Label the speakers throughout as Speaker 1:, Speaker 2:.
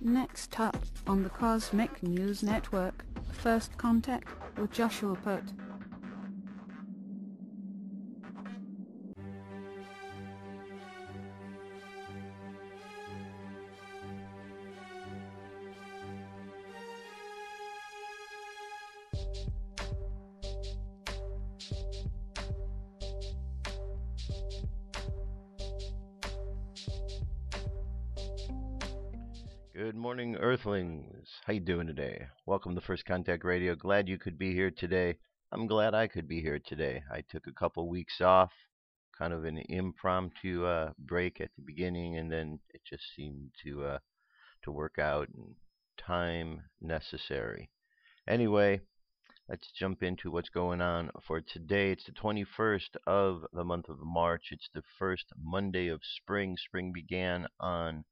Speaker 1: Next up on the Cosmic News Network, First Contact with Joshua Putt.
Speaker 2: Good morning, Earthlings. How you doing today? Welcome to First Contact Radio. Glad you could be here today. I'm glad I could be here today. I took a couple weeks off, kind of an impromptu break at the beginning, and then it just seemed to work out and time necessary. Anyway, let's jump into what's going on for today. It's the 21st of the month of March. It's the first Monday of spring. Spring began on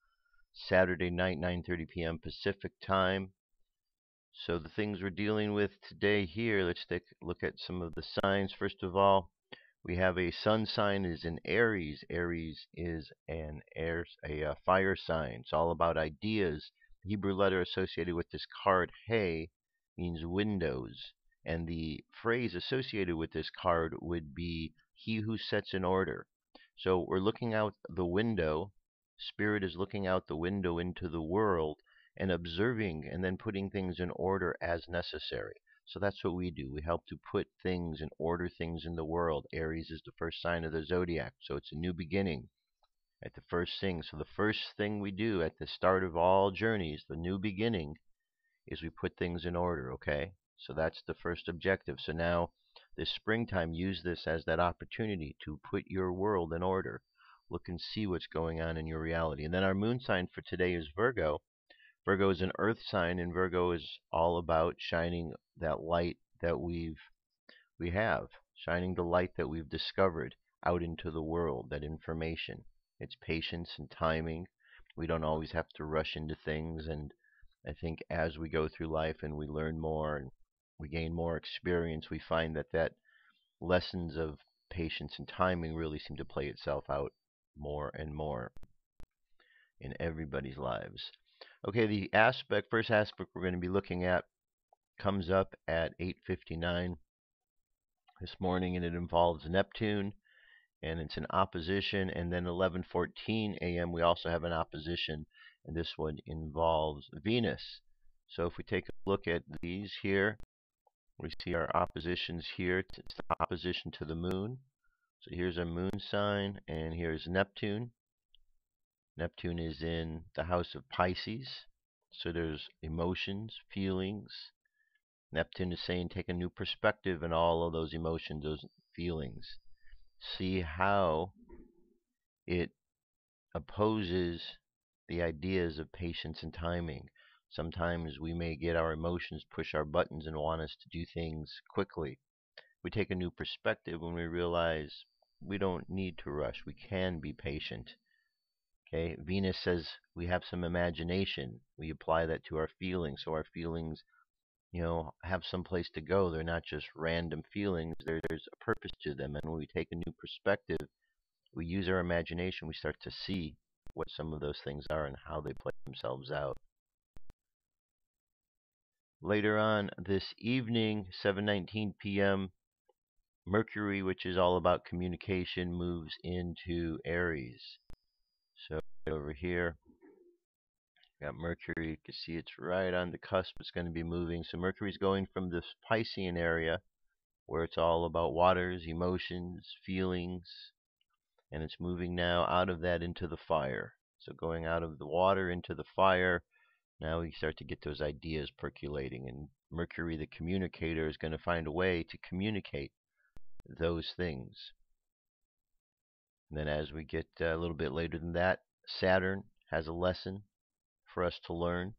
Speaker 2: Saturday night, 9:30 p.m. Pacific time. So the things we're dealing with today here, let's take a look at some of the signs. First of all, we have a sun sign is in Aries. Aries is a fire sign. It's all about ideas. The Hebrew letter associated with this card, He, means windows. And the phrase associated with this card would be he who sets in order. So we're looking out the window. Spirit is looking out the window into the world and observing and then putting things in order as necessary. So that's what we do. We help to put things and order things in the world. Aries is the first sign of the zodiac, so it's a new beginning at the first thing. So the first thing we do at the start of all journeys, the new beginning, is we put things in order, okay? So that's the first objective. So now this springtime, use this as that opportunity to put your world in order. Look and see what's going on in your reality. And then our moon sign for today is Virgo. Virgo is an earth sign, and Virgo is all about shining that light that we have, shining the light that we've discovered out into the world, that information. It's patience and timing. We don't always have to rush into things, and I think as we go through life and we learn more and we gain more experience, we find that lessons of patience and timing really seem to play itself out more and more in everybody's lives. Okay, the first aspect we're going to be looking at comes up at 8:59 this morning, and it involves Neptune, and it's an opposition. And then 11:14 a.m. we also have an opposition, and this one involves Venus. So if we take a look at these here, we see our oppositions here. It's the opposition to the moon. So here's our moon sign, and here's Neptune. Neptune is in the house of Pisces. So there's emotions, feelings. Neptune is saying take a new perspective in all of those emotions, those feelings. See how it opposes the ideas of patience and timing. Sometimes we may get our emotions push our buttons and want us to do things quickly. We take a new perspective when we realize we don't need to rush. We can be patient. Okay, Venus says we have some imagination. We apply that to our feelings, so our feelings, have some place to go. They're not just random feelings. There's a purpose to them, and when we take a new perspective, we use our imagination. We start to see what some of those things are and how they play themselves out. Later on this evening, 7:19 p.m., Mercury, which is all about communication, moves into Aries. So over here, got Mercury. You can see it's right on the cusp. It's going to be moving. So Mercury's going from this Piscean area where it's all about waters, emotions, feelings, and it's moving now out of that into the fire. So going out of the water into the fire, now we start to get those ideas percolating. And Mercury, the communicator, is going to find a way to communicate those things. And then as we get a little bit later than that, Saturn has a lesson for us to learn.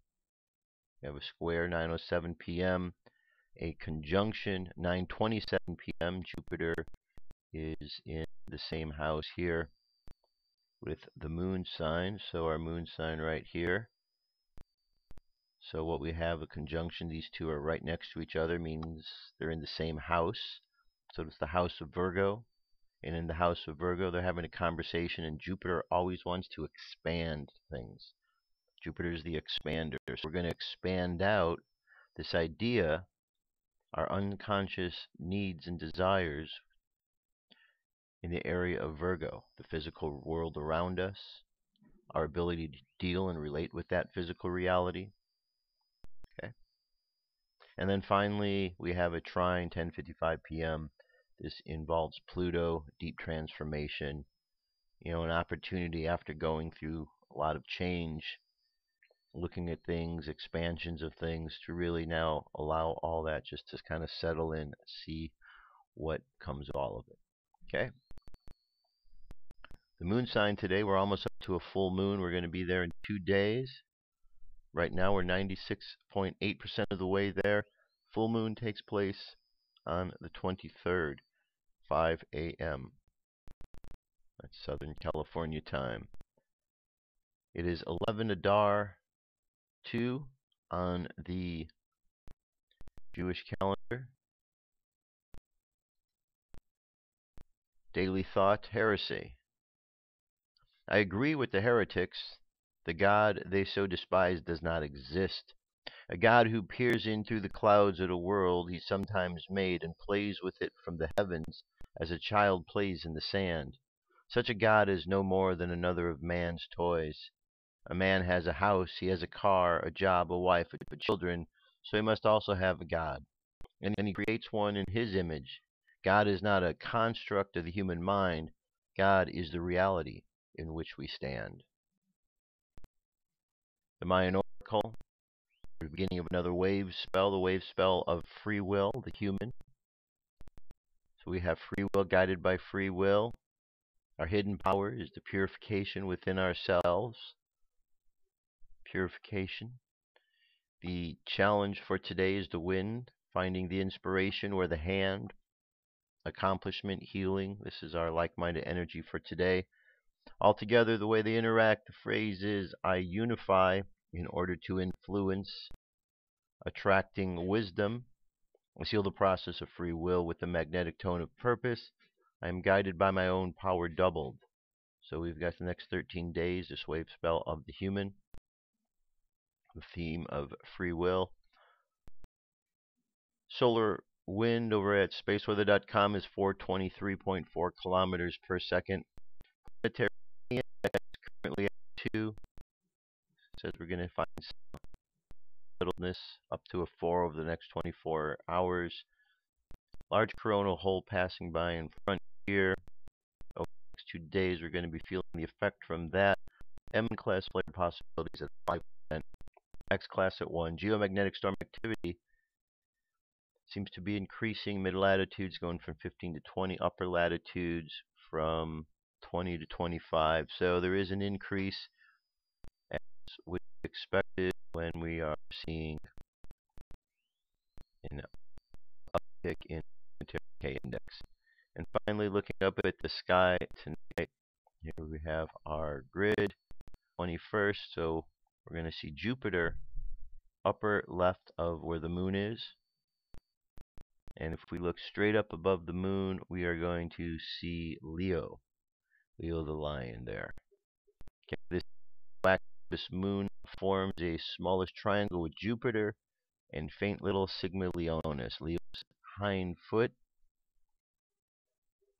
Speaker 2: We have a square 9:07 p.m., a conjunction 9:27 p.m. Jupiter is in the same house here with the moon sign. So our moon sign right here. So what we have, a conjunction, these two are right next to each other, means they're in the same house. So it's the house of Virgo. And in the house of Virgo, they're having a conversation, and Jupiter always wants to expand things. Jupiter is the expander. So we're going to expand out this idea, our unconscious needs and desires in the area of Virgo, the physical world around us, our ability to deal and relate with that physical reality. Okay. And then finally, we have a trine, 10:55 p.m. This involves Pluto, deep transformation, an opportunity after going through a lot of change, looking at things, expansions of things, to really now allow all that just to kind of settle in, see what comes of all of it. Okay? The moon sign today, we're almost up to a full moon. We're going to be there in 2 days. Right now, we're 96.8% of the way there. Full moon takes place on the 23rd, 5 a.m. That's Southern California time. It is 11 Adar 2 on the Jewish calendar. Daily thought, heresy. I agree with the heretics. The God they so despise does not exist. A God who peers in through the clouds at a world he sometimes made and plays with it from the heavens as a child plays in the sand. Such a God is no more than another of man's toys. A man has a house, he has a car, a job, a wife, children, so he must also have a God. And he creates one in his image. God is not a construct of the human mind. God is the reality in which we stand. The Mayan Oracle, the beginning of another wave spell, the wave spell of free will, the human. So we have free will guided by free will. Our hidden power is the purification within ourselves. Purification. The challenge for today is the wind, finding the inspiration or the hand, accomplishment, healing. This is our like-minded energy for today. Altogether, the way they interact, the phrase is, I unify in order to influence, attracting wisdom. I seal the process of free will with the magnetic tone of purpose. I am guided by my own power doubled. So we've got the next 13 days, this wave spell of the human, the theme of free will. Solar wind over at spaceweather.com is 423.4 kilometers per second. Planetary index currently at 2. Says we're going to find settledness up to a 4 over the next 24 hours. Large coronal hole passing by in front here. Over the next 2 days, we're going to be feeling the effect from that. M-class flare possibilities at 5%. X-class at 1. Geomagnetic storm activity seems to be increasing. Mid-latitudes going from 15 to 20. Upper latitudes from 20 to 25. So there is an increase as we expected when we are seeing an uptick in the K index. And finally, looking up at the sky tonight, here we have our grid, 21st. So we're going to see Jupiter upper left of where the moon is. And if we look straight up above the moon, we are going to see Leo the lion there. Okay, this moon forms a smallest triangle with Jupiter and faint little Sigma Leonis, Leo's hind foot.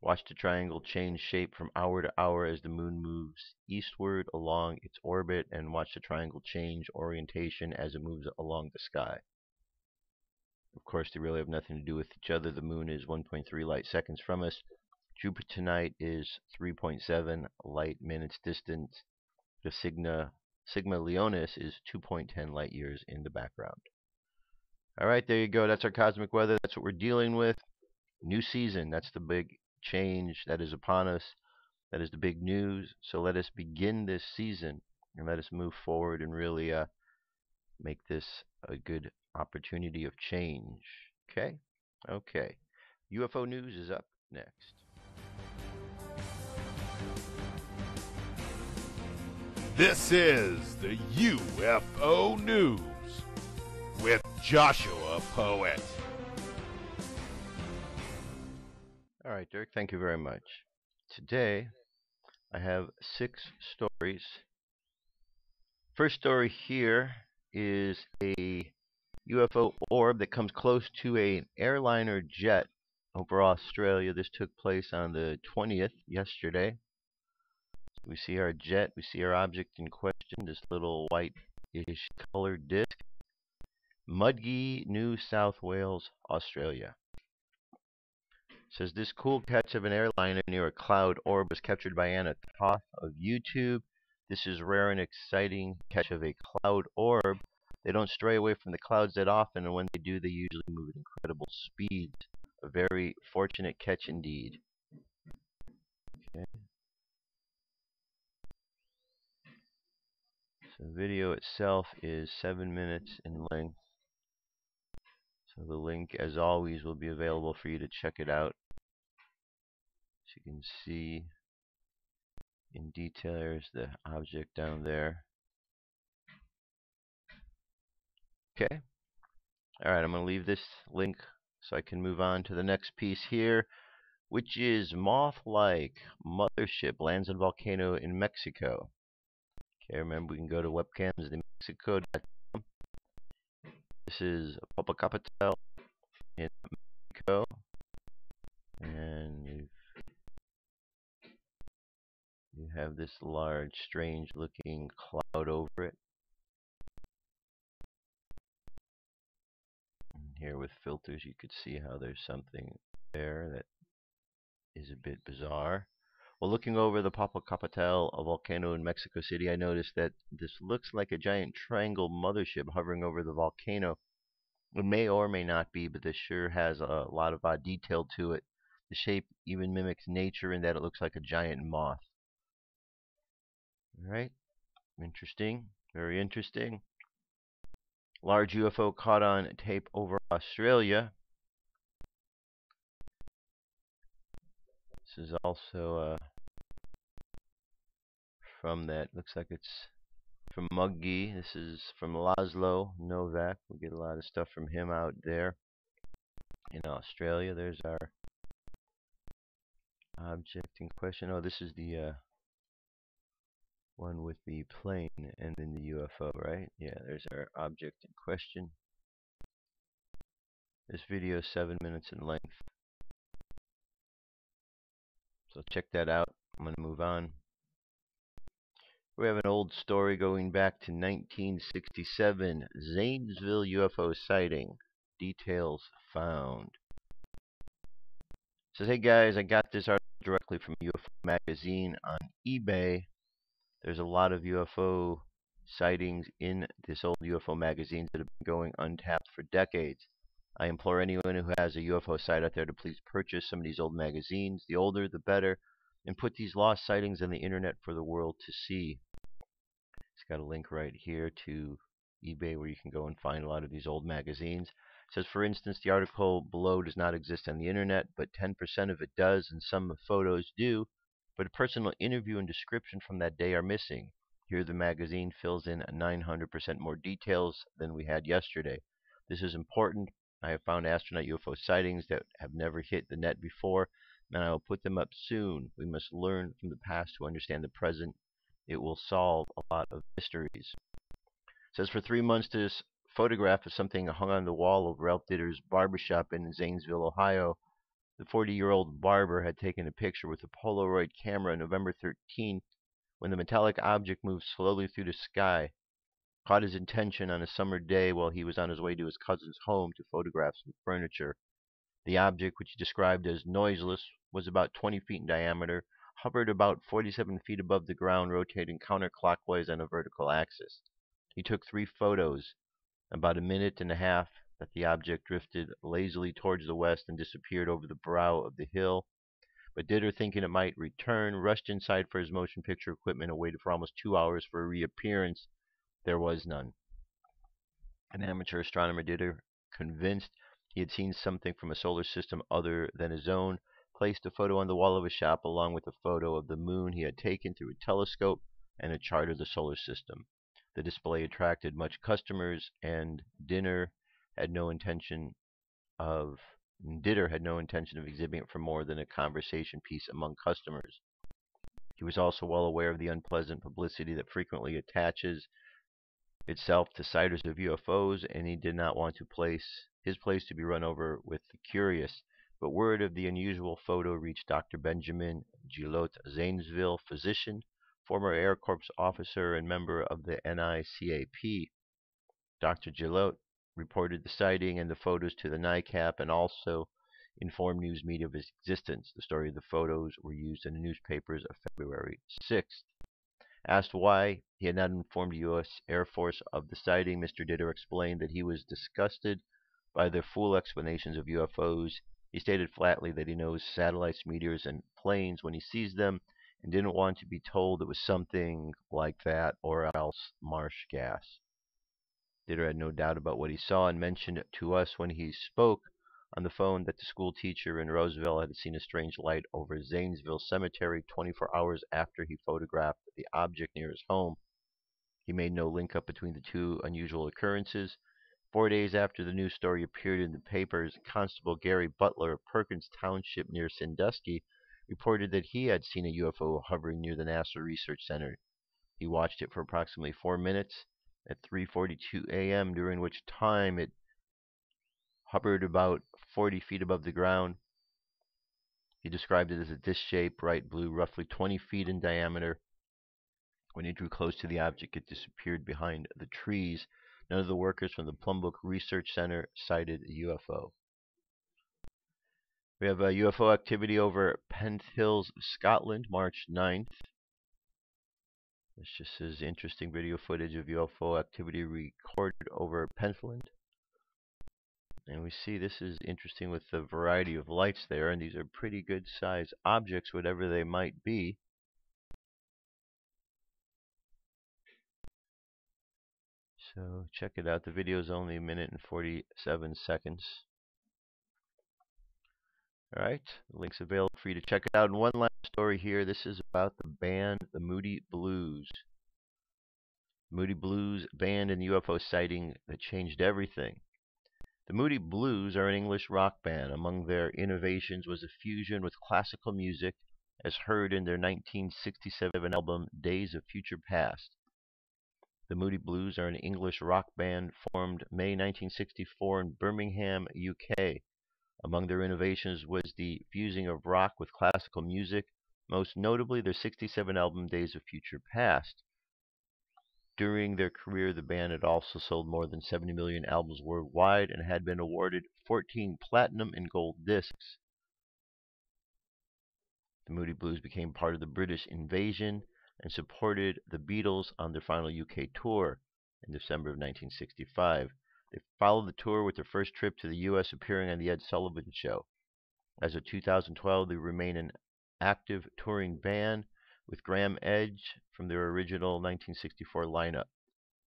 Speaker 2: Watch the triangle change shape from hour to hour as the moon moves eastward along its orbit, and watch the triangle change orientation as it moves along the sky. Of course, they really have nothing to do with each other. The moon is 1.3 light seconds from us. Jupiter tonight is 3.7 light minutes distant. The Sigma Leonis is 2.10 light years in the background. All right, there you go. That's our cosmic weather. That's what we're dealing with. New season. That's the big change that is upon us. That is the big news. So let us begin this season and let us move forward and really make this a good opportunity of change. Okay? Okay. UFO news is up next.
Speaker 3: This is the UFO News with Joshua Poet.
Speaker 2: All right, Dirk, thank you very much. Today, I have 6 stories First story here is a UFO orb that comes close to an airliner jet over Australia. This took place on the 20th, yesterday. We see our jet, we see our object in question, this little white-ish colored disc. Mudgee, New South Wales, Australia. It says this cool catch of an airliner near a cloud orb was captured by Anna Toth of YouTube. This is rare and exciting catch of a cloud orb. They don't stray away from the clouds that often, and when they do, they usually move at incredible speeds. A very fortunate catch indeed. Okay. So the video itself is 7 minutes in length. So the link, as always, will be available for you to check it out. So you can see in detail, there's the object down there. Okay. Alright, I'm going to leave this link so I can move on to the next piece here, which is Moth-Like. Mothership lands on Volcano in Mexico. Okay, remember we can go to webcams.mexico.com. This is Popocatépetl in Mexico. And you have this large, strange looking cloud over it. And here with filters you could see how there's something there that is a bit bizarre. Well, looking over the Popocatépetl volcano in Mexico City, I noticed that this looks like a giant triangle mothership hovering over the volcano. It may or may not be, but this sure has a lot of detail to it. The shape even mimics nature in that it looks like a giant moth. Alright, interesting, very interesting. Large UFO caught on tape over Australia. This is also from that, looks like it's from Muggy. This is from Laszlo Novak. We get a lot of stuff from him out there in Australia. There's our object in question. Oh, this is the one with the plane and then the UFO, right? Yeah, there's our object in question. This video is 7 minutes in length. So check that out. I'm going to move on. We have an old story going back to 1967. Zanesville UFO sighting. Details found. It says, hey guys, I got this article directly from UFO magazine on eBay. There's a lot of UFO sightings in this old UFO magazines that have been going untapped for decades. I implore anyone who has a UFO site out there to please purchase some of these old magazines. The older, the better. And put these lost sightings on the internet for the world to see. It's got a link right here to eBay where you can go and find a lot of these old magazines. It says, for instance, the article below does not exist on the internet, but 10% of it does, and some photos do. But a personal interview and description from that day are missing. Here the magazine fills in 900% more details than we had yesterday. This is important. I have found astronaut UFO sightings that have never hit the net before, and I will put them up soon. We must learn from the past to understand the present. It will solve a lot of mysteries. It says for 3 months this photograph of something hung on the wall of Ralph Ditter's barbershop in Zanesville, Ohio. The 40-year-old barber had taken a picture with a Polaroid camera on November 13 when the metallic object moved slowly through the sky. Caught his attention on a summer day while he was on his way to his cousin's home to photograph some furniture. The object, which he described as noiseless, was about 20 feet in diameter, hovered about 47 feet above the ground, rotating counterclockwise on a vertical axis. He took 3 photos. About a minute and a half that the object drifted lazily towards the west and disappeared over the brow of the hill. But Ditter, thinking it might return, rushed inside for his motion picture equipment and waited for almost 2 hours for a reappearance. There was none. An amateur astronomer, Ditter, convinced he had seen something from a solar system other than his own, placed a photo on the wall of his shop along with a photo of the moon he had taken through a telescope and a chart of the solar system. The display attracted much customers, and Ditter had no intention of exhibiting it for more than a conversation piece among customers. He was also well aware of the unpleasant publicity that frequently attaches itself to sighters of UFOs, and he did not want his place to be run over with the curious. But word of the unusual photo reached Dr. Benjamin Gillot Zanesville, physician, former Air Corps officer, and member of the NICAP. Dr. Gillot reported the sighting and the photos to the NICAP and also informed news media of its existence. The story of the photos were used in the newspapers of February 6th. Asked why he had not informed the U.S. Air Force of the sighting, Mr. Ditter explained that he was disgusted by their fool explanations of UFOs. He stated flatly that he knows satellites, meteors, and planes when he sees them, and didn't want to be told it was something like that or else marsh gas. Ditter had no doubt about what he saw and mentioned to us when he spoke on the phone that the school teacher in Roseville had seen a strange light over Zanesville Cemetery 24 hours after he photographed the object near his home. He made no link up between the two unusual occurrences. 4 days after the news story appeared in the papers, Constable Gary Butler of Perkins Township near Sandusky reported that he had seen a UFO hovering near the NASA Research Center. He watched it for approximately 4 minutes at 3:42 a.m., during which time it hovered about 40 feet above the ground. He described it as a disc-shaped, bright blue, roughly 20 feet in diameter. When he drew close to the object, it disappeared behind the trees. None of the workers from the Plumbrook Research Center cited a UFO. We have UFO activity over Penthland Hills, Scotland, March 9th. This just says interesting video footage of UFO activity recorded over Penthland. And we see this is interesting with the variety of lights there, and these are pretty good size objects, whatever they might be. So check it out. The video is only 1 minute and 47 seconds. Alright, the link's available for you to check it out. And one last story here. This is about the band, the Moody Blues. Moody Blues band and UFO sighting that changed everything. The Moody Blues are an English rock band. Among their innovations was a fusion with classical music, as heard in their 1967 album Days of Future Past. The Moody Blues are an English rock band formed May 1964 in Birmingham, UK. Among their innovations was the fusing of rock with classical music, most notably their 1967 album Days of Future Past. During their career, the band had also sold more than 70 million albums worldwide and had been awarded 14 platinum and gold discs. The Moody Blues became part of the British invasion and supported the Beatles on their final UK tour in December of 1965. They followed the tour with their first trip to the U.S., appearing on The Ed Sullivan Show. As of 2012, they remain an active touring band, with Graham Edge from their original 1964 lineup,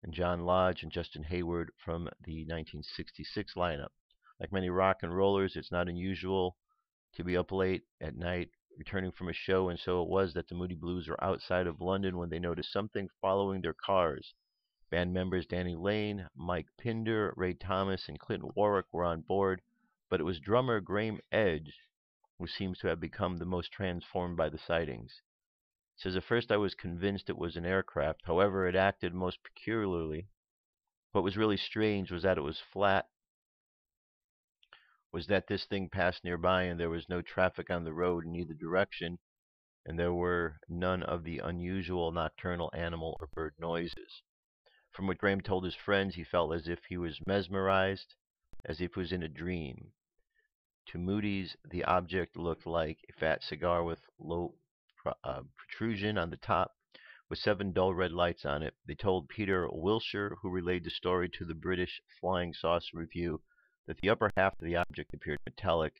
Speaker 2: and John Lodge and Justin Hayward from the 1966 lineup. Like many rock and rollers, it's not unusual to be up late at night returning from a show, and so it was that the Moody Blues were outside of London when they noticed something following their cars. Band members Danny Lane, Mike Pinder, Ray Thomas, and Clinton Warwick were on board, but it was drummer Graham Edge who seems to have become the most transformed by the sightings. It says, at first I was convinced it was an aircraft. However, it acted most peculiarly. What was really strange was that it was flat, was that this thing passed nearby and there was no traffic on the road in either direction, and there were none of the unusual nocturnal animal or bird noises. From what Graham told his friends, he felt as if he was mesmerized, as if he was in a dream. To Moody's, the object looked like a fat cigar with low protrusion on the top, with 7 dull red lights on it. They told Peter Wilshire, who relayed the story to the British Flying Saucer Review, that the upper half of the object appeared metallic,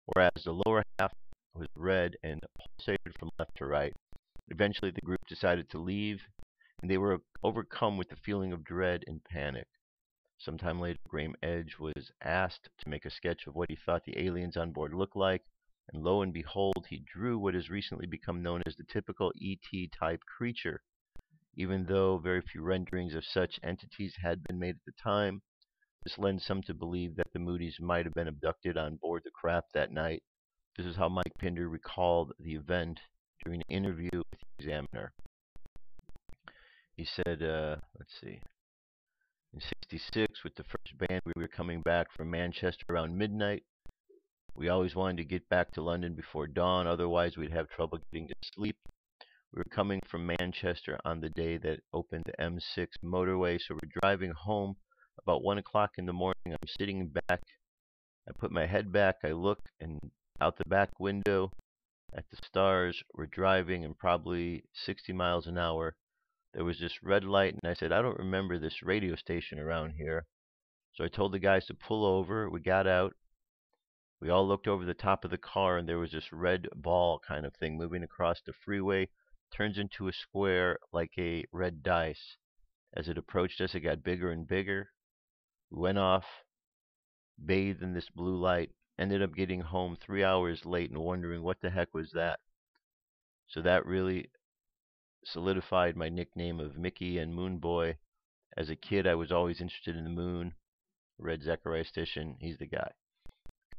Speaker 2: whereas the lower half was red and pulsated from left to right. Eventually, the group decided to leave, and they were overcome with the feeling of dread and panic. Sometime later, Graham Edge was asked to make a sketch of what he thought the aliens on board looked like, and lo and behold, he drew what has recently become known as the typical ET-type creature. Even though very few renderings of such entities had been made at the time, this lends some to believe that the Moody's might have been abducted on board the craft that night. This is how Mike Pinder recalled the event during an interview with the Examiner. He said, let's see. 1966 with the first band. We were coming back from Manchester around midnight. We always wanted to get back to London before dawn, otherwise we'd have trouble getting to sleep. We were coming from Manchester on the day that opened the M6 motorway, so we're driving home about 1 o'clock in the morning. I'm sitting back. I put my head back. I look and out the back window at the stars. We're driving and probably 60 miles an hour. There was this red light, and I said, I don't remember this radio station around here. So I told the guys to pull over. We got out. We all looked over the top of the car, and there was this red ball kind of thing moving across the freeway. Turns into a square like a red dice. As it approached us, it got bigger and bigger. We went off, bathed in this blue light, ended up getting home 3 hours late and wondering what the heck was that. So that really solidified my nickname of Mickey and Moon Boy. As a kid, I was always interested in the moon. Read Zechariah Sitchin, he's the guy.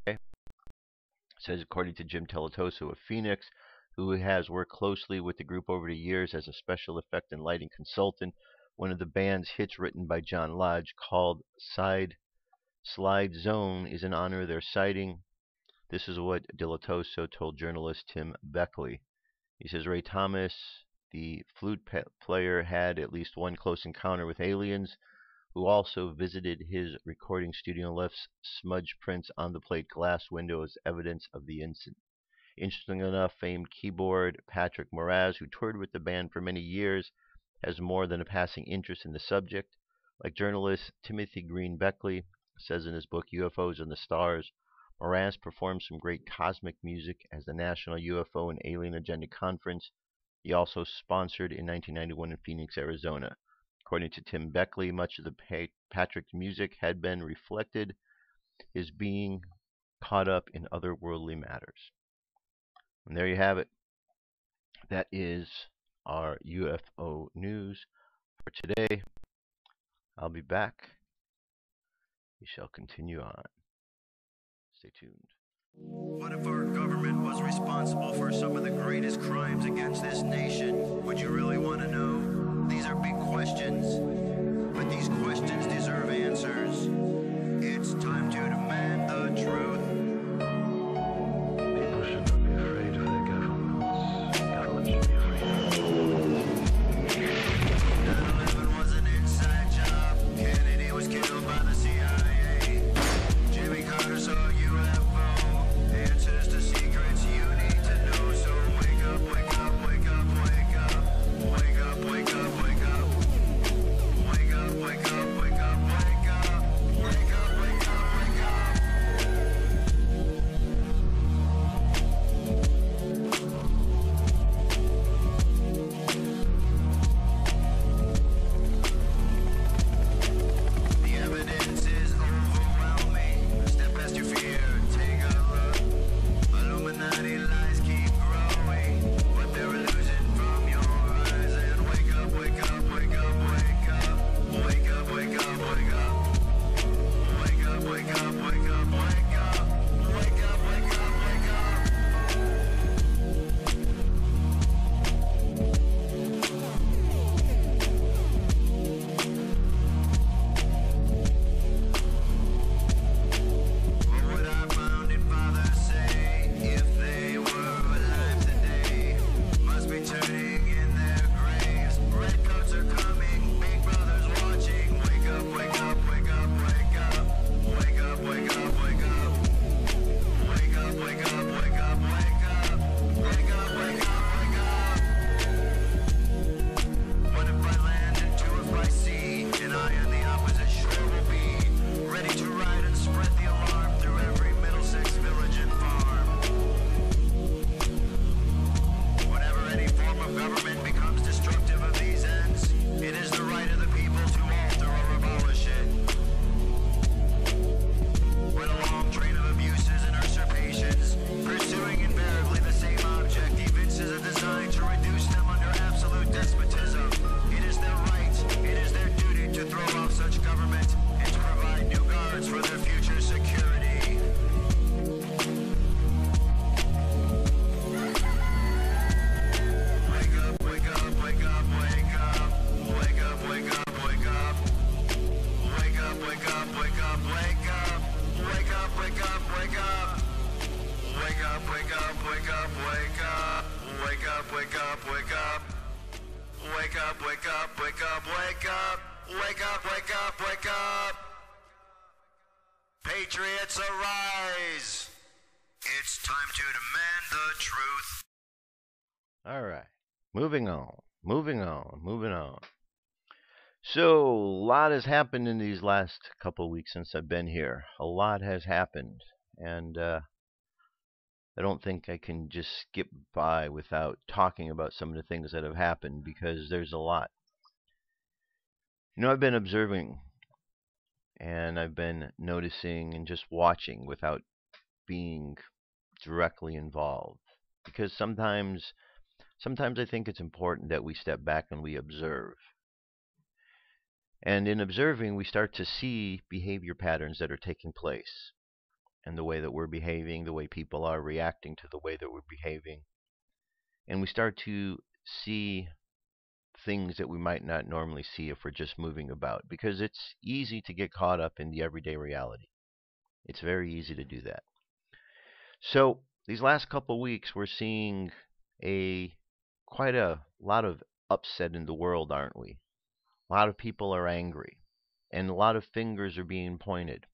Speaker 2: Okay. It says, according to Jim Teletoso of Phoenix, who has worked closely with the group over the years as a special effect and lighting consultant, one of the band's hits written by John Lodge called Slide Zone is in honor of their sighting. This is what Teletoso told journalist Tim Beckley. He says, Ray Thomas, the flute player, had at least one close encounter with aliens, who also visited his recording studio and left smudge prints on the plate glass window as evidence of the incident. Interestingly enough, famed keyboard Patrick Moraz, who toured with the band for many years, has more than a passing interest in the subject. Like journalist Timothy Green Beckley says in his book UFOs and the Stars, Moraz performed some great cosmic music as the National UFO and Alien Agenda Conference. He also sponsored in 1991 in Phoenix, Arizona. According to Tim Beckley, much of the Patrick's music had been reflected his being caught up in otherworldly matters. And there you have it. That is our UFO news for today. I'll be back. We shall continue on. Stay tuned.
Speaker 4: What if our government was responsible for some of the greatest crimes against this nation? Would you really want to know? These are big questions, but these questions deserve answers. It's time to demand the truth.
Speaker 5: People should not be afraid of their governments. Governments should be afraid of them.
Speaker 4: 9/11 was an inside job. Kennedy was killed by the CIA. Jimmy Carter saw a UFO. Answers to secrets you need to know. So wake up, wake up, wake up, wake up. Wake up, wake up, wake up, wake up. Wake up, wake up, wake up. Patriots arise. It's time to demand the truth.
Speaker 2: All right. Moving on. Moving on. Moving on. So, a lot has happened in these last couple of weeks since I've been here. A lot has happened. And I don't think I can just skip by without talking about some of the things that have happened because there's a lot. You know, I've been observing and I've been noticing and just watching without being directly involved. Because sometimes I think it's important that we step back and we observe. And in observing, we start to see behavior patterns that are taking place. And the way that we're behaving, the way people are reacting to the way that we're behaving. And we start to see things that we might not normally see if we're just moving about. Because it's easy to get caught up in the everyday reality. It's very easy to do that. So these last couple of weeks, we're seeing quite a lot of upset in the world, aren't we? A lot of people are angry, and a lot of fingers are being pointed.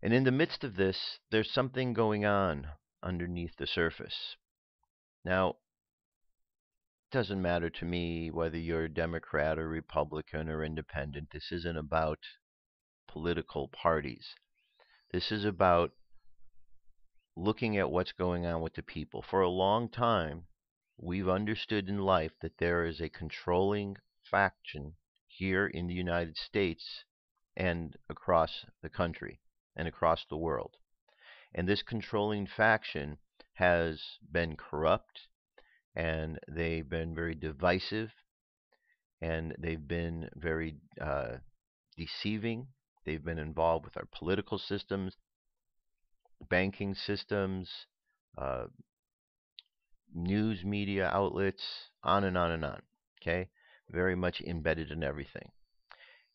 Speaker 2: And in the midst of this, there's something going on underneath the surface. Now, it doesn't matter to me whether you're a Democrat or Republican or independent. This isn't about political parties. This is about looking at what's going on with the people. For a long time, we've understood in life that there is a controlling faction here in the United States and across the country and across the world. And this controlling faction has been corrupt, and they've been very divisive, and they've been very deceiving. They've been involved with our political systems, banking systems, news media outlets, on and on and on. Okay? Very much embedded in everything.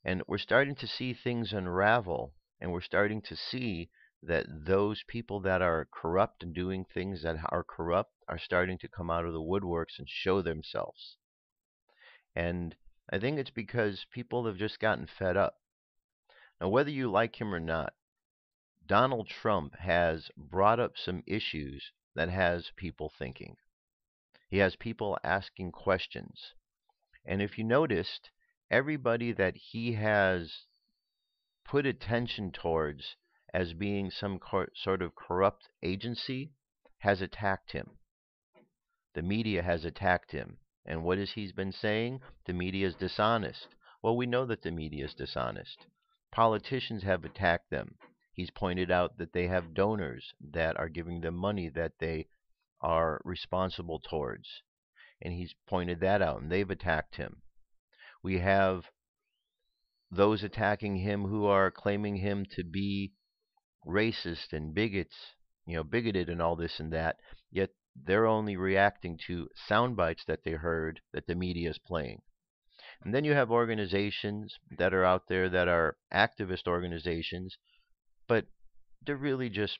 Speaker 2: And we're starting to see things unravel, and we're starting to see that those people that are corrupt and doing things that are corrupt are starting to come out of the woodworks and show themselves. And I think it's because people have just gotten fed up. Now, whether you like him or not, Donald Trump has brought up some issues that has people thinking. He has people asking questions. And if you noticed, everybody that he has put attention towards as being some sort of corrupt agency has attacked him. The media has attacked him. And what has he been saying? The media is dishonest. Well, we know that the media is dishonest. Politicians have attacked them. He's pointed out that they have donors that are giving them money that they are responsible towards. And he's pointed that out, and they've attacked him. We have those attacking him who are claiming him to be racist and bigoted and all this and that, yet they're only reacting to sound bites that they heard that the media is playing. And then you have organizations that are out there that are activist organizations, but they're really just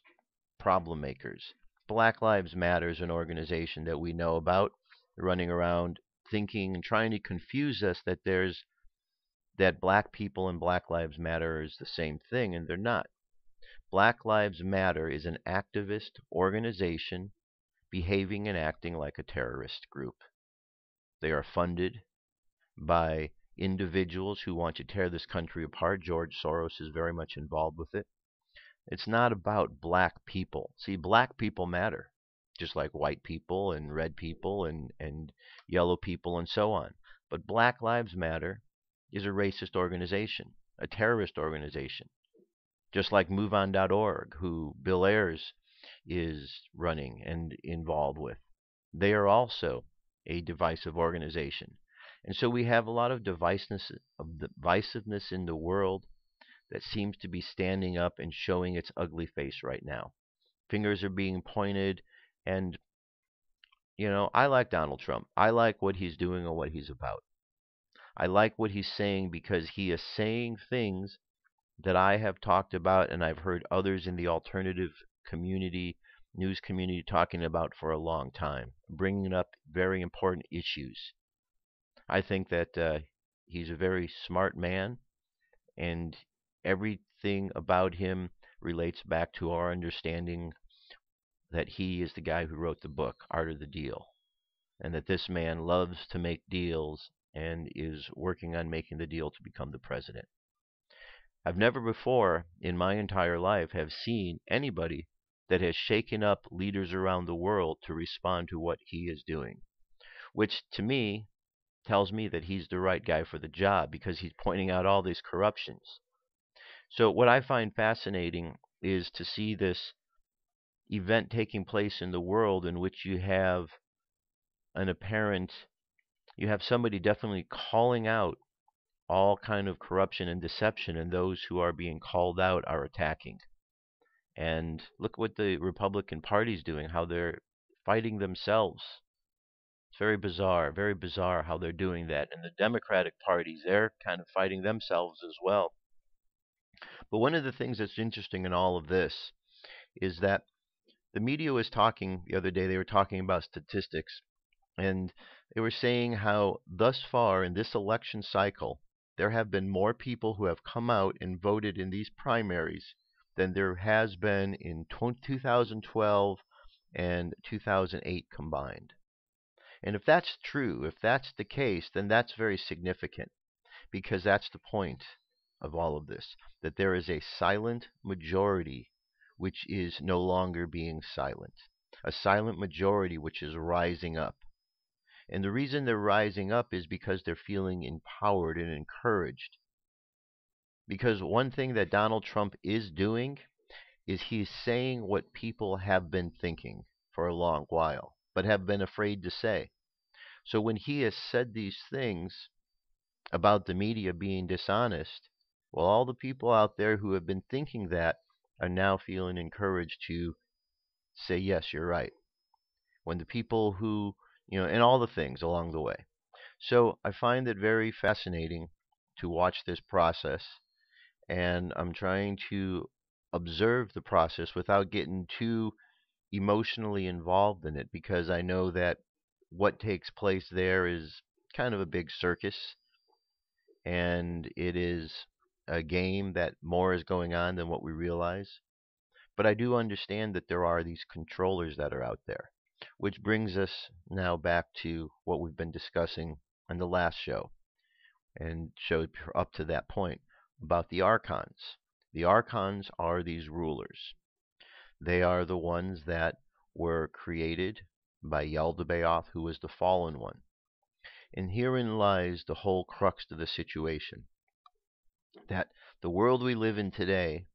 Speaker 2: problem makers. Black Lives Matter is an organization that we know about. They're running around thinking and trying to confuse us that black people and Black Lives Matter is the same thing, and they're not. Black Lives Matter is an activist organization behaving and acting like a terrorist group. They are funded by individuals who want to tear this country apart. George Soros is very much involved with it. It's not about black people. See, black people matter, just like white people and red people and yellow people and so on. But Black Lives Matter is a racist organization, a terrorist organization, just like MoveOn.org, who Bill Ayers is running and involved with. They are also a divisive organization. And so we have a lot of divisiveness in the world that seems to be standing up and showing its ugly face right now. Fingers are being pointed, and, I like Donald Trump. I like what he's doing and what he's about. I like what he's saying because he is saying things that I have talked about and I've heard others in the alternative community news community talking about for a long time, bringing up very important issues. I think that he's a very smart man, and everything about him relates back to our understanding that he is the guy who wrote the book, Art of the Deal, and that this man loves to make deals and is working on making the deal to become the president. I've never before in my entire life have seen anybody that has shaken up leaders around the world to respond to what he is doing, which to me tells me that he's the right guy for the job because he's pointing out all these corruptions. So what I find fascinating is to see this event taking place in the world in which you have somebody definitely calling out all kind of corruption and deception, and those who are being called out are attacking. And look what the Republican Party's doing, how they're fighting themselves. It's very bizarre how they're doing that. And the Democratic parties, they're kind of fighting themselves as well. But one of the things that's interesting in all of this is that the media was talking the other day, they were talking about statistics, and they were saying how thus far in this election cycle, there have been more people who have come out and voted in these primaries than there has been in 2012 and 2008 combined. And if that's true, if that's the case, then that's very significant, because that's the point of all of this, that there is a silent majority which is no longer being silent, a silent majority which is rising up. And the reason they're rising up is because they're feeling empowered and encouraged. Because one thing that Donald Trump is doing is he's saying what people have been thinking for a long while, but have been afraid to say. So when he has said these things about the media being dishonest, well, all the people out there who have been thinking that are now feeling encouraged to say, yes, you're right. When the people who, and all the things along the way. So I find it very fascinating to watch this process, and I'm trying to observe the process without getting too emotionally involved in it, because I know that what takes place there is kind of a big circus, and it is a game that more is going on than what we realize. But I do understand that there are these controllers that are out there, which brings us now back to what we've been discussing on the last show and showed up to that point about the Archons. The Archons are these rulers. They are the ones that were created by Yaldabaoth, who was the fallen one. And herein lies the whole crux of the situation, that the world we live in today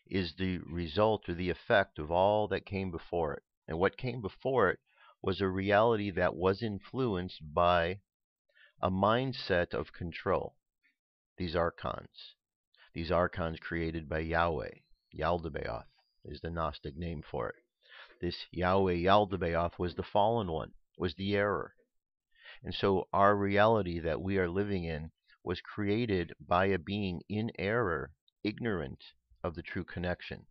Speaker 2: is the result or the effect of all that came before it. And what came before it was a reality that was influenced by a mindset of control. These Archons. These Archons created by Yahweh. Yaldabaoth is the Gnostic name for it. This Yahweh Yaldabaoth was the fallen one, was the error. And so our reality that we are living in was created by a being in error, ignorant of the true connection.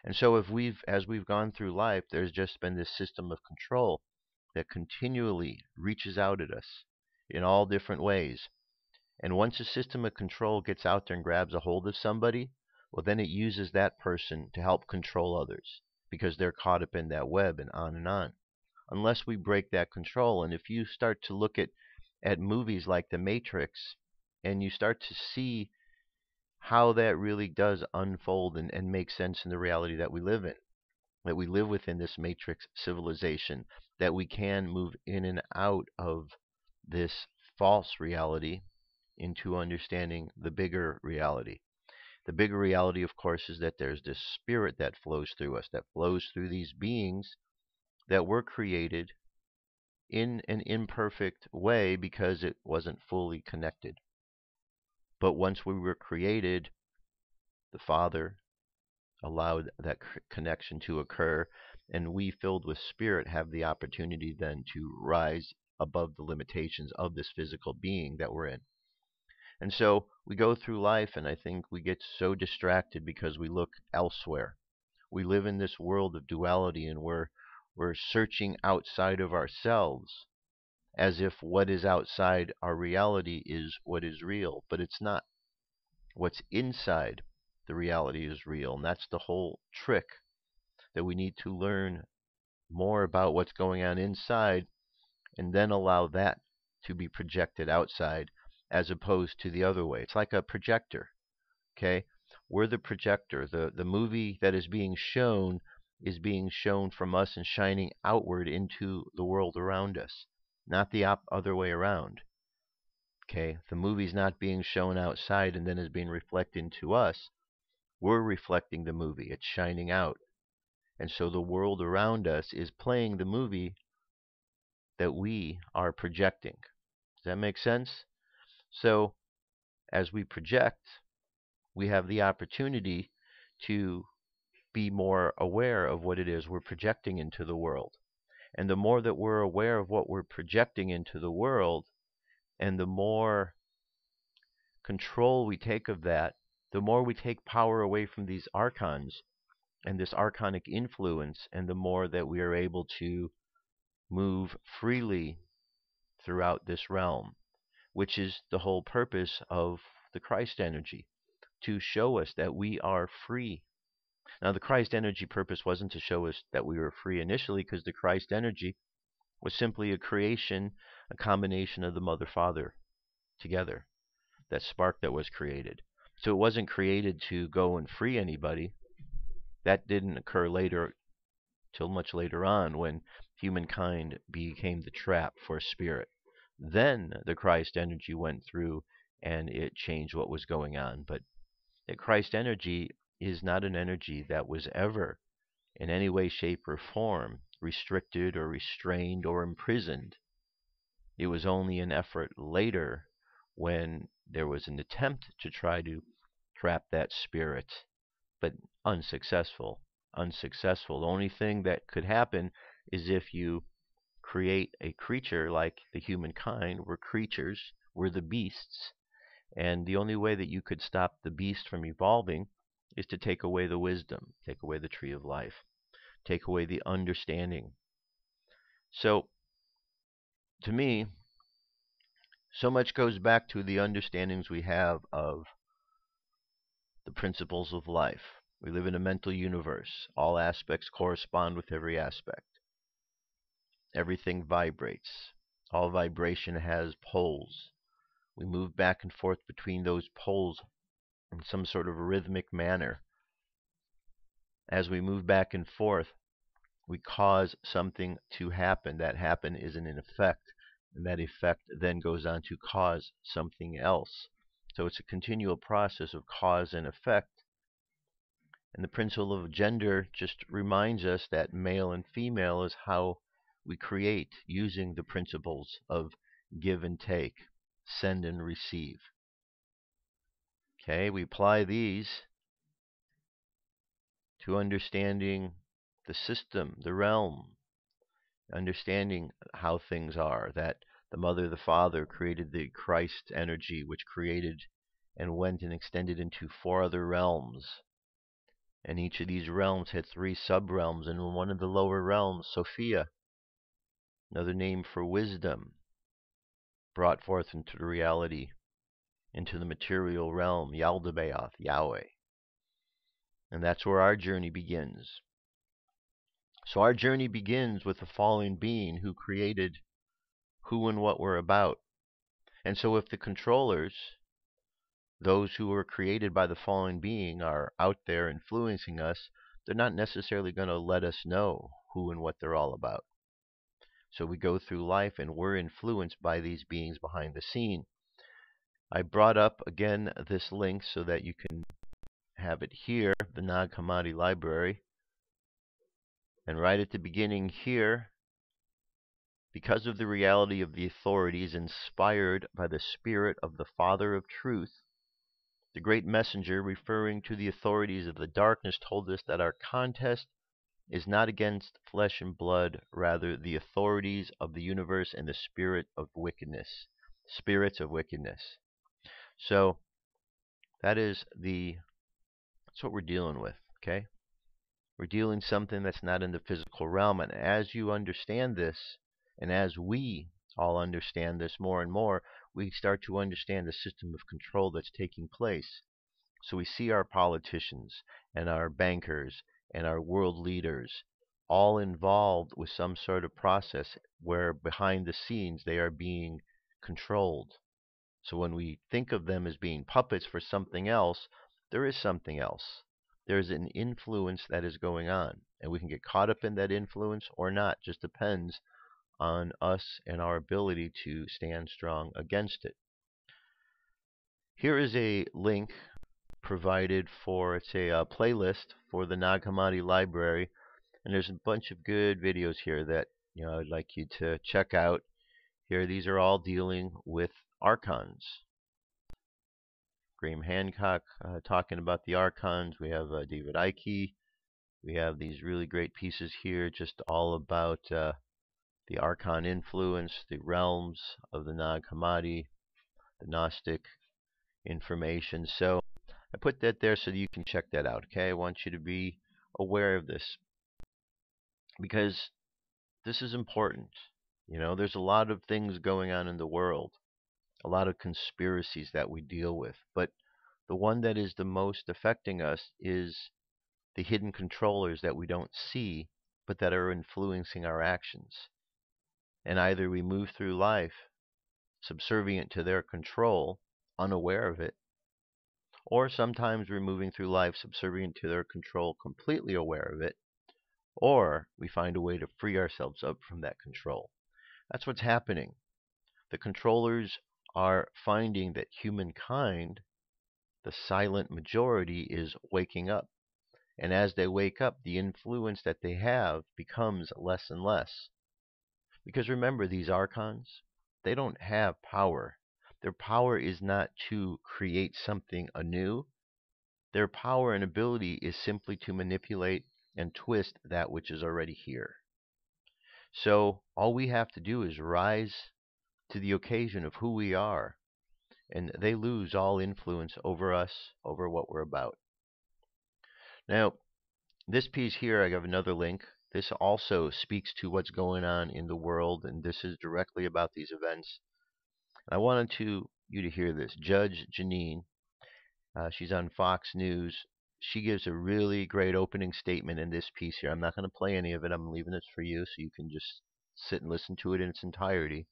Speaker 2: And so as we've gone through life, there's just been this system of control that continually reaches out at us in all different ways. And once a system of control gets out there and grabs a hold of somebody, well, then it uses that person to help control others because they're caught up in that web, and on and on. Unless we break that control. And if you start to look at movies like The Matrix, and you start to see how that really does unfold and make sense in the reality that we live in, that we live within this matrix civilization, that we can move in and out of this false reality into understanding the bigger reality. The bigger reality, of course, is that there's this spirit that flows through us, that flows through these beings that were created in an imperfect way because it wasn't fully connected. But once we were created, the Father allowed that connection to occur, and we, filled with spirit, have the opportunity then to rise above the limitations of this physical being that we're in. And so we go through life, and I think we get so distracted because we look elsewhere. We live in this world of duality, and we're searching outside of ourselves as if what is outside our reality is what is real, but it's not. What's inside the reality is real, and that's the whole trick, that we need to learn more about what's going on inside and then allow that to be projected outside as opposed to the other way. It's like a projector, okay? We're the projector. The movie that is being shown from us and shining outward into the world around us, not the other way around. Okay, the movie's not being shown outside and then is being reflected into us. We're reflecting the movie. It's shining out. And so the world around us is playing the movie that we are projecting. Does that make sense? So as we project, we have the opportunity to be more aware of what it is we're projecting into the world. And the more that we're aware of what we're projecting into the world, and the more control we take of that, the more we take power away from these archons and this archonic influence, and the more that we are able to move freely throughout this realm, which is the whole purpose of the Christ energy, to show us that we are free. Now, the Christ energy purpose wasn't to show us that we were free initially, because the Christ energy was simply a creation, a combination of the Mother Father together, that spark that was created. So it wasn't created to go and free anybody. That didn't occur later, till much later on, when humankind became the trap for spirit. Then the Christ energy went through and it changed what was going on. But the Christ energy is not an energy that was ever in any way, shape, or form restricted or restrained or imprisoned. It was only an effort later, when there was an attempt to try to trap that spirit, but unsuccessful. Unsuccessful. The only thing that could happen is if you create a creature like the humankind. We're creatures, we're the beasts, and the only way that you could stop the beast from evolving is to take away the wisdom, take away the tree of life, take away the understanding. So, to me, so much goes back to the understandings we have of the principles of life. We live in a mental universe. All aspects correspond with every aspect. Everything vibrates. All vibration has poles. We move back and forth between those poles in some sort of rhythmic manner. As we move back and forth, we cause something to happen. That happen is an effect, and that effect then goes on to cause something else. So it's a continual process of cause and effect. And the principle of gender just reminds us that male and female is how we create, using the principles of give and take, send and receive. Okay, we apply these to understanding the system, the realm, understanding how things are, that the Mother, the Father created the Christ energy, which created and went and extended into 4 other realms. And each of these realms had 3 sub-realms, and in one of the lower realms, Sophia, another name for wisdom, brought forth into the reality, into the material realm, Yaldabaoth, Yahweh. And that's where our journey begins. So our journey begins with the fallen being who created who and what we're about. And so if the controllers, those who were created by the fallen being, are out there influencing us, they're not necessarily going to let us know who and what they're all about. So we go through life and we're influenced by these beings behind the scene. I brought up again this link so that you can have it here, the Nag Hammadi Library. And right at the beginning here, because of the reality of the authorities inspired by the spirit of the Father of Truth, the great messenger, referring to the authorities of the darkness, told us that our contest is not against flesh and blood, rather the authorities of the universe and the spirit of wickedness, spirits of wickedness. So that's what we're dealing with, okay? We're dealing something that's not in the physical realm. And as you understand this, and as we all understand this more and more, we start to understand the system of control that's taking place. So we see our politicians and our bankers and our world leaders all involved with some sort of process where behind the scenes they are being controlled. So when we think of them as being puppets for something else, there is something else. There's an influence that is going on, and we can get caught up in that influence or not. Just depends on us and our ability to stand strong against it. Here is a link provided for, it's a playlist for the Nag Hammadi library, and there's a bunch of good videos here that I'd like you to check out. Here, these are all dealing with Archons. Graham Hancock talking about the Archons. We have David Icke. We have these really great pieces here, just all about the Archon influence, the realms of the Nag Hammadi, the Gnostic information. So I put that there so that you can check that out. Okay, I want you to be aware of this because this is important. There's a lot of things going on in the world, a lot of conspiracies that we deal with, but the one that is the most affecting us is the hidden controllers that we don't see, but that are influencing our actions. And either we move through life subservient to their control, unaware of it, or sometimes we're moving through life subservient to their control, completely aware of it, or we find a way to free ourselves up from that control. That's what's happening. The controllers are finding that humankind, the silent majority, is waking up. And as they wake up, the influence that they have becomes less and less. Because remember, these Archons, they don't have power. Their power is not to create something anew. Their power and ability is simply to manipulate and twist that which is already here. So all we have to do is rise to the occasion of who we are, and they lose all influence over us, over what we're about. Now, this piece here, I have another link. This also speaks to what's going on in the world, and this is directly about these events. I wanted you to hear this. Judge Jeanine, she's on Fox News. She gives a really great opening statement in this piece here. I'm not going to play any of it. I'm leaving it for you so you can just sit and listen to it in its entirety.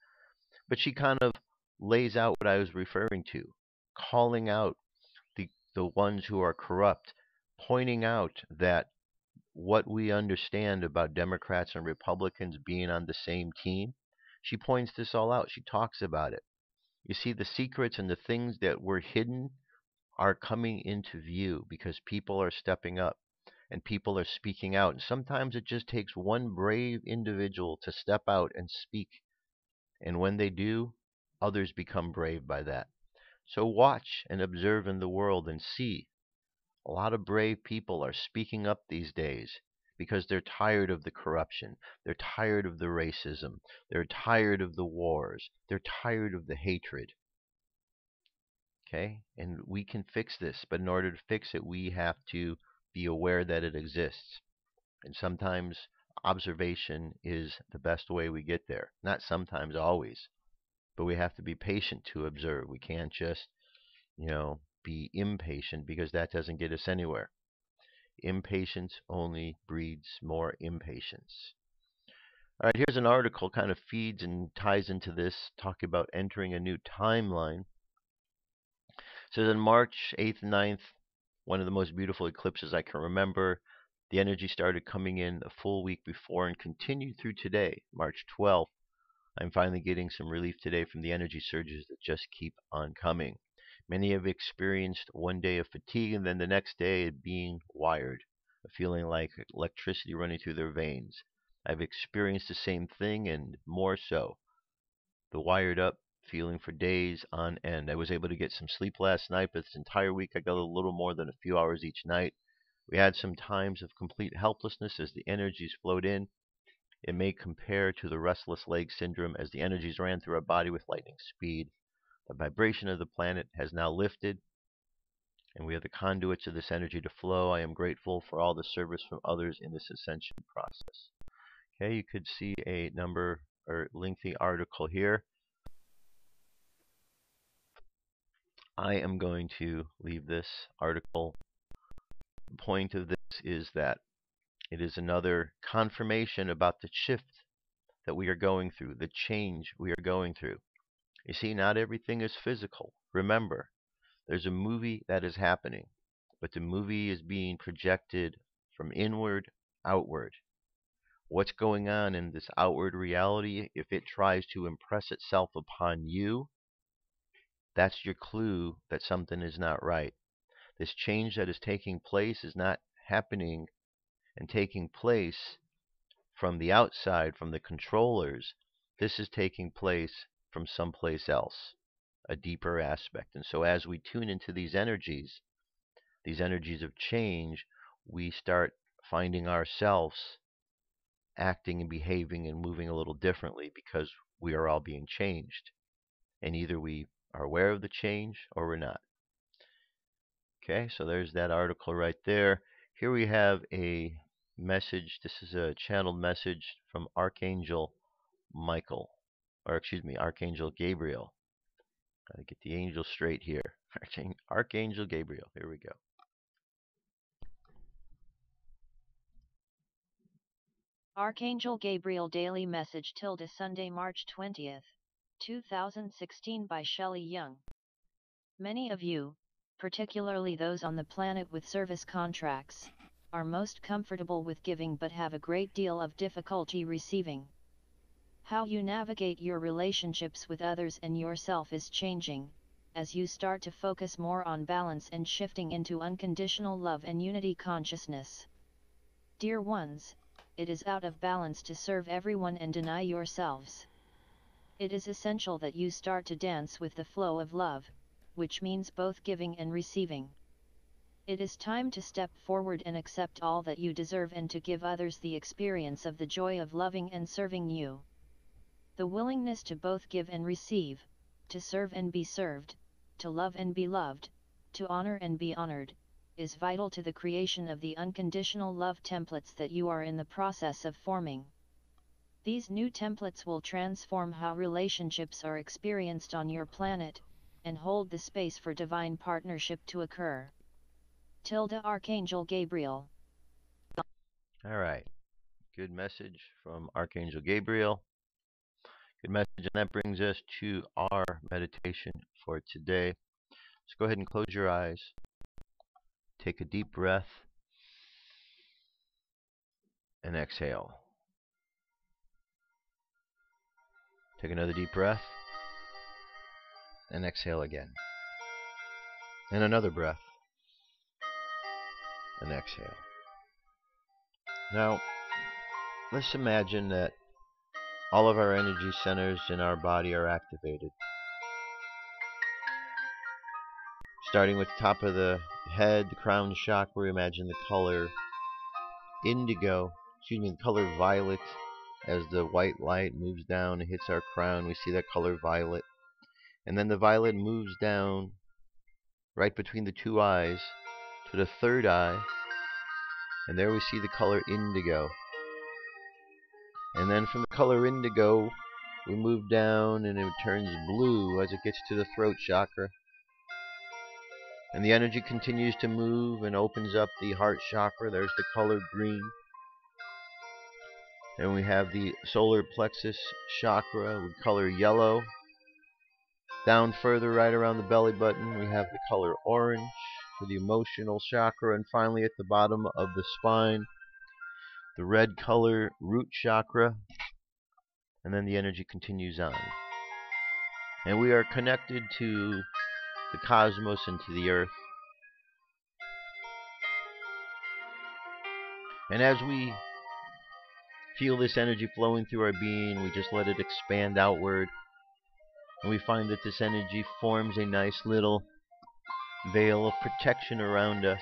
Speaker 2: But she kind of lays out what I was referring to, calling out the ones who are corrupt, pointing out that what we understand about Democrats and Republicans being on the same team. She points this all out. She talks about it. You see, the secrets and the things that were hidden are coming into view because people are stepping up and people are speaking out. And sometimes it just takes one brave individual to step out and speak. And when they do, others become brave by that. So watch and observe in the world and see. A lot of brave people are speaking up these days because they're tired of the corruption. They're tired of the racism. They're tired of the wars. They're tired of the hatred. Okay? And we can fix this, but in order to fix it, we have to be aware that it exists. And sometimes observation is the best way we get there. Not sometimes, always. But we have to be patient to observe. We can't just, be impatient because that doesn't get us anywhere. Impatience only breeds more impatience. All right, here's an article kind of feeds and ties into this, talking about entering a new timeline. It says on March 8th, 9th, one of the most beautiful eclipses I can remember. The energy started coming in a full week before and continued through today, March 12th. I'm finally getting some relief today from the energy surges that just keep on coming. Many have experienced one day of fatigue and then the next day of being wired, a feeling like electricity running through their veins. I've experienced the same thing and more so. The wired up feeling for days on end. I was able to get some sleep last night, but this entire week I got a little more than a few hours each night. We had some times of complete helplessness as the energies flowed in. It may compare to the restless leg syndrome as the energies ran through our body with lightning speed. The vibration of the planet has now lifted. and we are the conduits of this energy to flow. I am grateful for all the service from others in this ascension process. Okay, you could see a number or lengthy article here. I am going to leave this article. The point of this is that it is another confirmation about the shift that we are going through, the change we are going through. You see, not everything is physical. Remember, there's a movie that is happening, but the movie is being projected from inward outward. What's going on in this outward reality, if it tries to impress itself upon you, that's your clue that something is not right. This change that is taking place is not happening and taking place from the outside, from the controllers. This is taking place from someplace else, a deeper aspect. And so as we tune into these energies of change, we start finding ourselves acting and behaving and moving a little differently because we are all being changed. And either we are aware of the change or we're not. Okay, so there's that article right there. Here we have a message. This is a channeled message from Archangel Michael, or excuse me, Archangel Gabriel. Gotta get the angel straight here. Archangel Gabriel. Here we go.
Speaker 6: Archangel Gabriel Daily Message tilde Sunday, March 20th, 2016 by Shelley Young. Many of you, particularly those on the planet with service contracts, are most comfortable with giving but have a great deal of difficulty receiving. How you navigate your relationships with others and yourself is changing, as you start to focus more on balance and shifting into unconditional love and unity consciousness. Dear ones, it is out of balance to serve everyone and deny yourselves. It is essential that you start to dance with the flow of love, which means both giving and receiving. It is time to step forward and accept all that you deserve and to give others the experience of the joy of loving and serving you. The willingness to both give and receive, to serve and be served, to love and be loved, to honor and be honored, is vital to the creation of the unconditional love templates that you are in the process of forming. These new templates will transform how relationships are experienced on your planet, and hold the space for divine partnership to occur. Tilde Archangel Gabriel.
Speaker 2: All right. Good message from Archangel Gabriel. Good message, and that brings us to our meditation for today. Let's go ahead and close your eyes. Take a deep breath and exhale. Take another deep breath and exhale again. And another breath and exhale. Now, let's imagine that all of our energy centers in our body are activated. Starting with the top of the head, the crown chakra, imagine the color the color violet. As the white light moves down and hits our crown, we see that color violet. And then the violet moves down right between the two eyes to the third eye. And there we see the color indigo. And then from the color indigo, we move down and it turns blue as it gets to the throat chakra. And the energy continues to move and opens up the heart chakra. There's the color green. And we have the solar plexus chakra with color yellow. Down further, right around the belly button, we have the color orange for the emotional chakra. And finally, at the bottom of the spine, the red color root chakra. And then the energy continues on. And we are connected to the cosmos and to the earth. And as we feel this energy flowing through our being, we just let it expand outward. And we find that this energy forms a nice little veil of protection around us.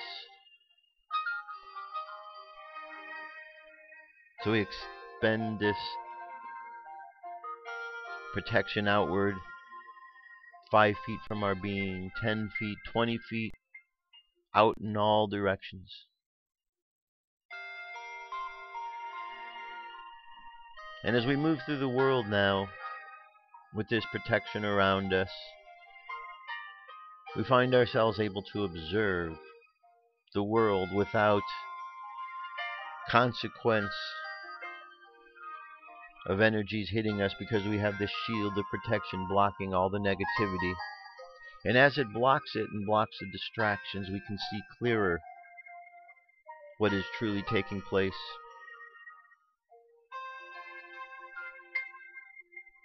Speaker 2: So we expend this protection outward, 5 feet from our being, 10 feet, 20 feet, out in all directions. And as we move through the world now, with this protection around us, we find ourselves able to observe the world without consequence of energies hitting us, because we have this shield of protection blocking all the negativity. And as it blocks it and blocks the distractions, we can see clearer what is truly taking place.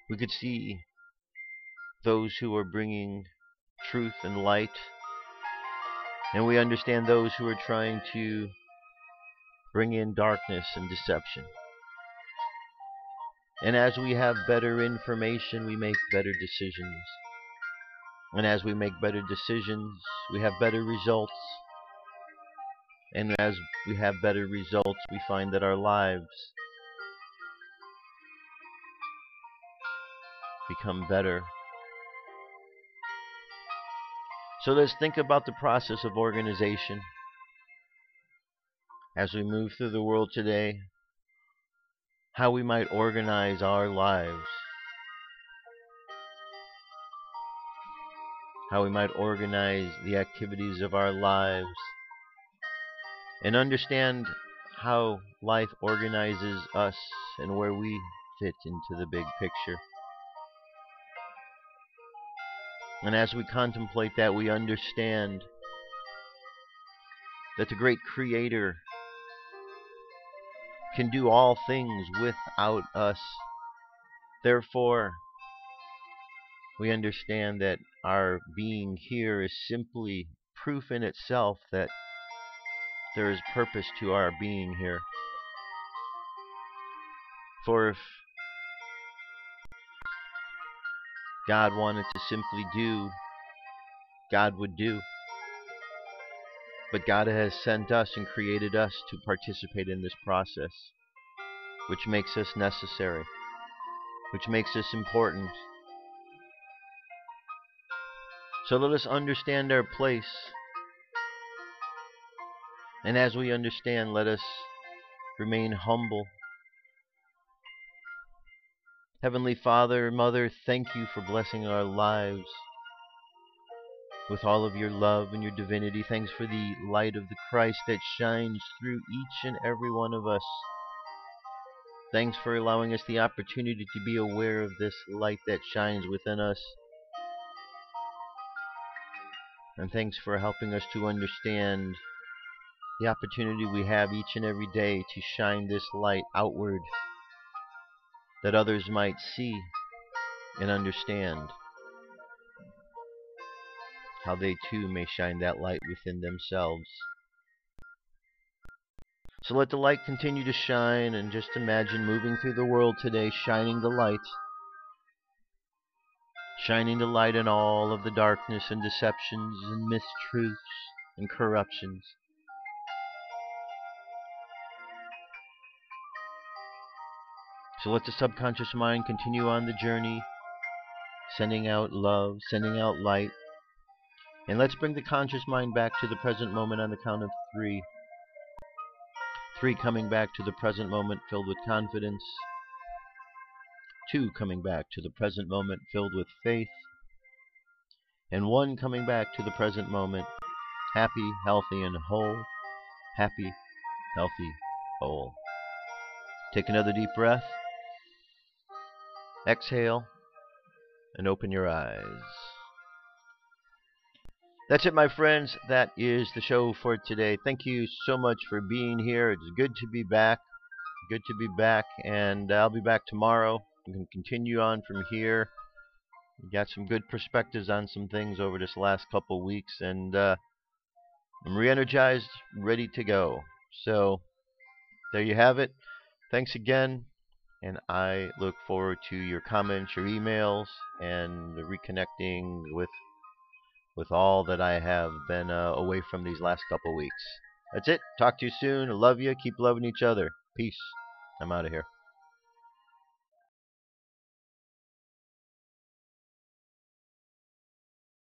Speaker 2: We could see those who are bringing truth and light, and we understand those who are trying to bring in darkness and deception. And as we have better information, we make better decisions. And as we make better decisions, we have better results. And as we have better results, we find that our lives become better. So let's think about the process of organization as we move through the world today, how we might organize our lives, how we might organize the activities of our lives, and understand how life organizes us and where we fit into the big picture. And as we contemplate that, we understand that the great Creator can do all things without us. Therefore, we understand that our being here is simply proof in itself that there is purpose to our being here. For if God wanted to simply do, God would do. But God has sent us and created us to participate in this process, which makes us necessary, which makes us important. So let us understand our place. And as we understand, let us remain humble. Heavenly Father, Mother, thank you for blessing our lives with all of your love and your divinity. Thanks for the light of the Christ that shines through each and every one of us. Thanks for allowing us the opportunity to be aware of this light that shines within us. And thanks for helping us to understand the opportunity we have each and every day to shine this light outward, that others might see and understand how they too may shine that light within themselves. So let the light continue to shine, and just imagine moving through the world today, shining the light in all of the darkness and deceptions and mistruths and corruptions. So let the subconscious mind continue on the journey, sending out love, sending out light. And let's bring the conscious mind back to the present moment on the count of 3. 3 coming back to the present moment filled with confidence. 2 coming back to the present moment filled with faith. And 1 coming back to the present moment happy, healthy, and whole. Happy, healthy, whole. Take another deep breath. Exhale and open your eyes. That's it, my friends. That is the show for today. Thank you so much for being here. It's good to be back. Good to be back. And I'll be back tomorrow. We can continue on from here. We got some good perspectives on some things over this last couple weeks. And I'm re-energized, ready to go. So there you have it. Thanks again. And I look forward to your comments, your emails, and reconnecting with all that I have been away from these last couple weeks. That's it. Talk to you soon. I love you. Keep loving each other. Peace. I'm out of here.